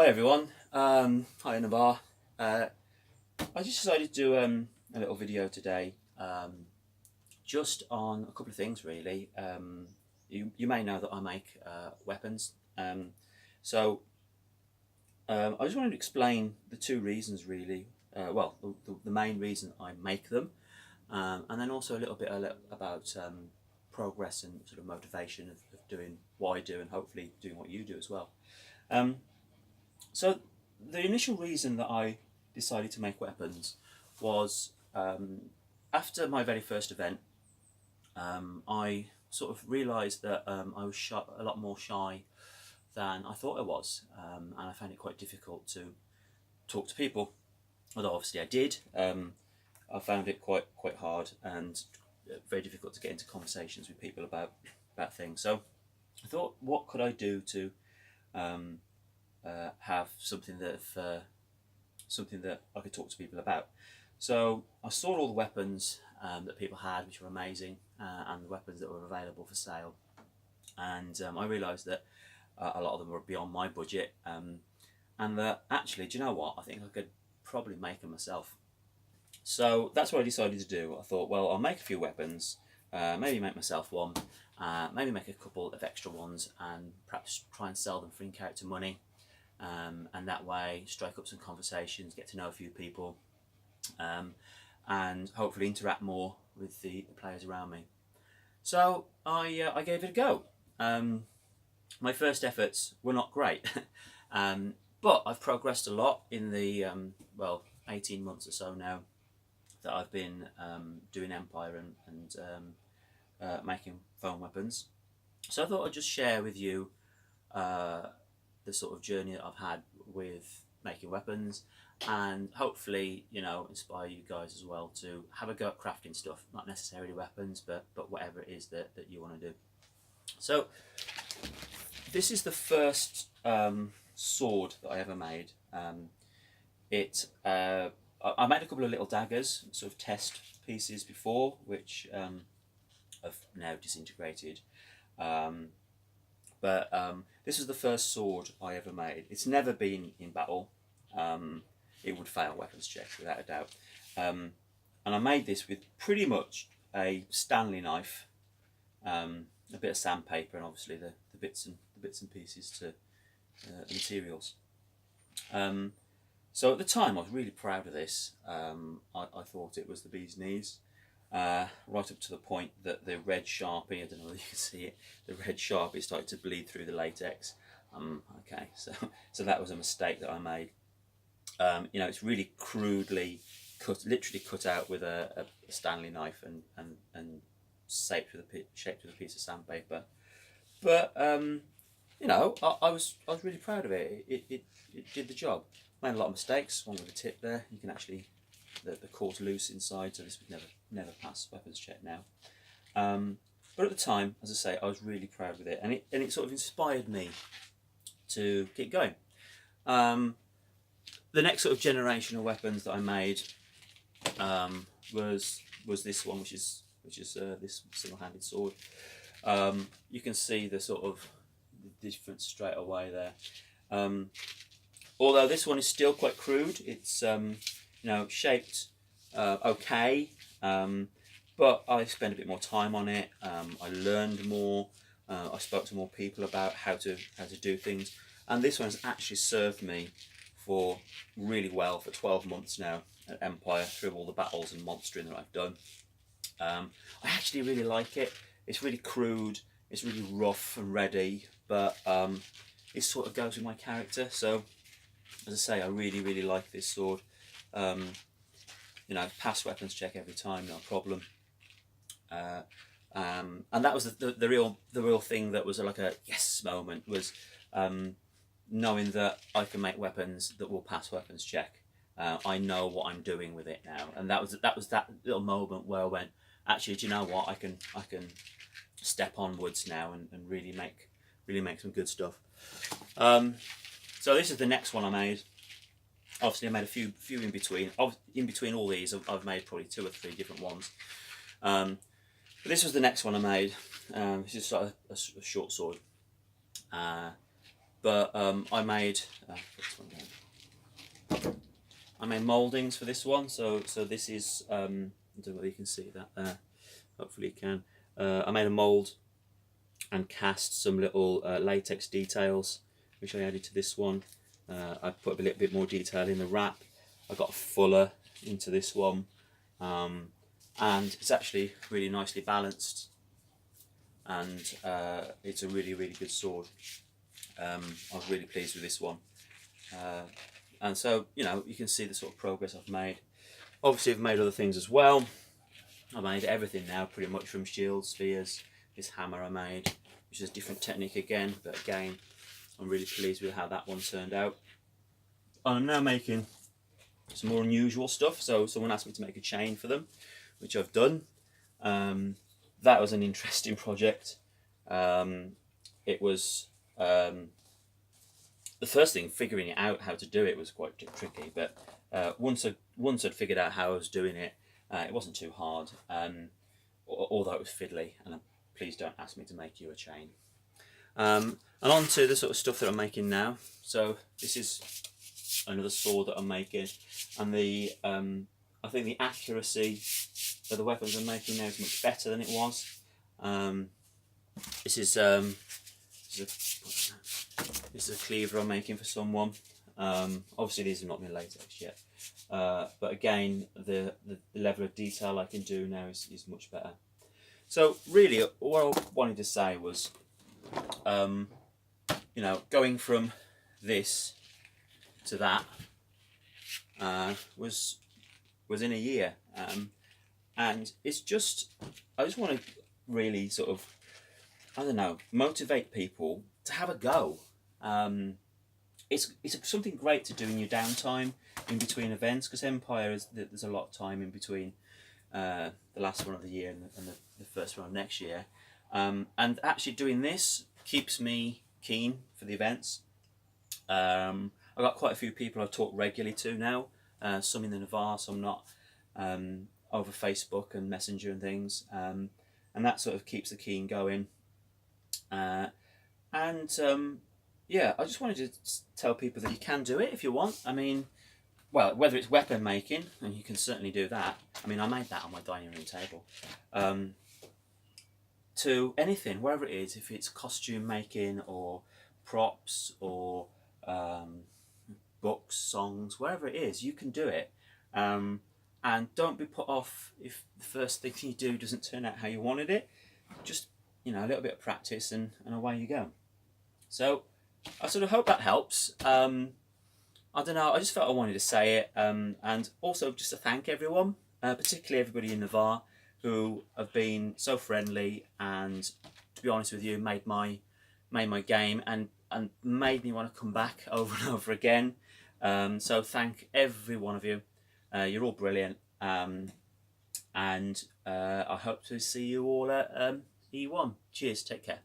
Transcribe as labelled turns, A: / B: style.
A: Hi everyone, hi Nabar. Uh, I just decided to do a little video today, just on a couple of things really. You may know that I make weapons, so I just wanted to explain the two reasons really. Well, the main reason I make them, and then also a little bit about progress and sort of motivation of doing what I do and hopefully doing what you do as well. Um, So the initial reason that I decided to make weapons was after my very first event. I sort of realised that I was a lot more shy than I thought I was, and I found it quite difficult to talk to people. Although obviously I did, I found it quite hard and very difficult to get into conversations with people about things. So I thought, what could I do to um, have something that I could talk to people about. So I saw all the weapons that people had, which were amazing, and the weapons that were available for sale. And I realised that a lot of them were beyond my budget, and that actually, do you know what? I think I could probably make them myself. So that's what I decided to do. I thought, well, I'll make a few weapons, maybe make myself one, maybe make a couple of extra ones, and perhaps try and sell them for in-character money. And that way strike up some conversations, get to know a few people, and hopefully interact more with the players around me. So I gave it a go. My first efforts were not great, but I've progressed a lot in the 18 months or so now that I've been doing Empire and making foam weapons. So I thought I'd just share with you the sort of journey that I've had with making weapons, and hopefully, inspire you guys as well to have a go at crafting stuff, not necessarily weapons, but whatever it is that you want to do. So this is the first sword that I ever made. I made a couple of little daggers, sort of test pieces before, which have now disintegrated. But this was the first sword I ever made. It's never been in battle. It would fail weapons checks without a doubt. And I made this with pretty much a Stanley knife, a bit of sandpaper, and obviously the bits and pieces to the materials. So at the time, I was really proud of this. I thought it was the bee's knees. Right up to the point that the red Sharpie, I don't know if you can see it, the red Sharpie started to bleed through the latex. Okay, so that was a mistake that I made. It's really crudely cut, literally cut out with a Stanley knife and shaped with a piece of sandpaper. But I was really proud of it. It did the job. Made a lot of mistakes. One with a tip there. You can actually the cord's loose inside, so this would never pass weapons check now. But at the time, as I say, I was really proud with it, and it sort of inspired me to keep going. The next sort of generation of weapons that I made was this one, which is this single-handed sword. You can see the sort of difference straight away there. Although this one is still quite crude, it's shaped okay, but I spent a bit more time on it. I learned more. I spoke to more people about how to do things, and this one has actually served me for really well for 12 months now at Empire, through all the battles and monstering that I've done. I actually really like it. It's really crude. It's really rough and ready, but it sort of goes with my character. So, as I say, I really like this sword. Pass weapons check every time, no problem. And that was the real thing that was like a yes moment, was knowing that I can make weapons that will pass weapons check. I know what I'm doing with it now, and that was that little moment where I went, actually, do you know what? I can step onwards now and really make some good stuff. So this is the next one I made. Obviously, I made a few in between. In between all these, I've made probably 2 or 3 different ones. But this was the next one I made. This is sort of a short sword. but I made mouldings for this one. So this is I don't know whether you can see that there. Hopefully you can. I made a mould and cast some little latex details, which I added to this one. I put a little bit more detail in the wrap. I got fuller into this one, and it's actually really nicely balanced, and it's a really good sword. I was really pleased with this one, and so you can see the sort of progress I've made. Obviously I've made other things as well. I made everything now pretty much from shields, spears. This hammer I made, which is a different technique again, but again I'm really pleased with how that one turned out. I'm now making some more unusual stuff. So someone asked me to make a chain for them, which I've done. That was an interesting project. It was the first thing, figuring it out how to do it was quite tricky, but once I'd figured out how I was doing it, it wasn't too hard, although it was fiddly, and please don't ask me to make you a chain. And on to the sort of stuff that I'm making now. So this is another sword that I'm making, and I think the accuracy of the weapons I'm making now is much better than it was. This is a cleaver I'm making for someone. Obviously these have not been latex yet, but again the level of detail I can do now is much better. So really what I wanted to say was, going from this to that was in a year, and it's just, I just want to really sort of, I don't know, motivate people to have a go. It's something great to do in your downtime in between events, because Empire there's a lot of time in between the last one of the year and the first one of next year, and actually doing this keeps me keen for the events. I've got quite a few people I talk regularly to now, some in the Navarre, some not, over Facebook and Messenger and things, and that sort of keeps the keen going. Yeah, I just wanted to tell people that you can do it if you want. I mean, well, whether it's weapon making, and you can certainly do that. I mean, I made that on my dining room table. To anything, wherever it is, if it's costume making or props or books, songs, wherever it is, you can do it. And don't be put off if the first thing you do doesn't turn out how you wanted it. Just, a little bit of practice and away you go. So I sort of hope that helps. I don't know, I just felt I wanted to say it, and also just to thank everyone, particularly everybody in Navarre who have been so friendly and, to be honest with you, made my game and made me want to come back over and over again. So thank every one of you. You're all brilliant, and I hope to see you all at E1. Cheers, take care.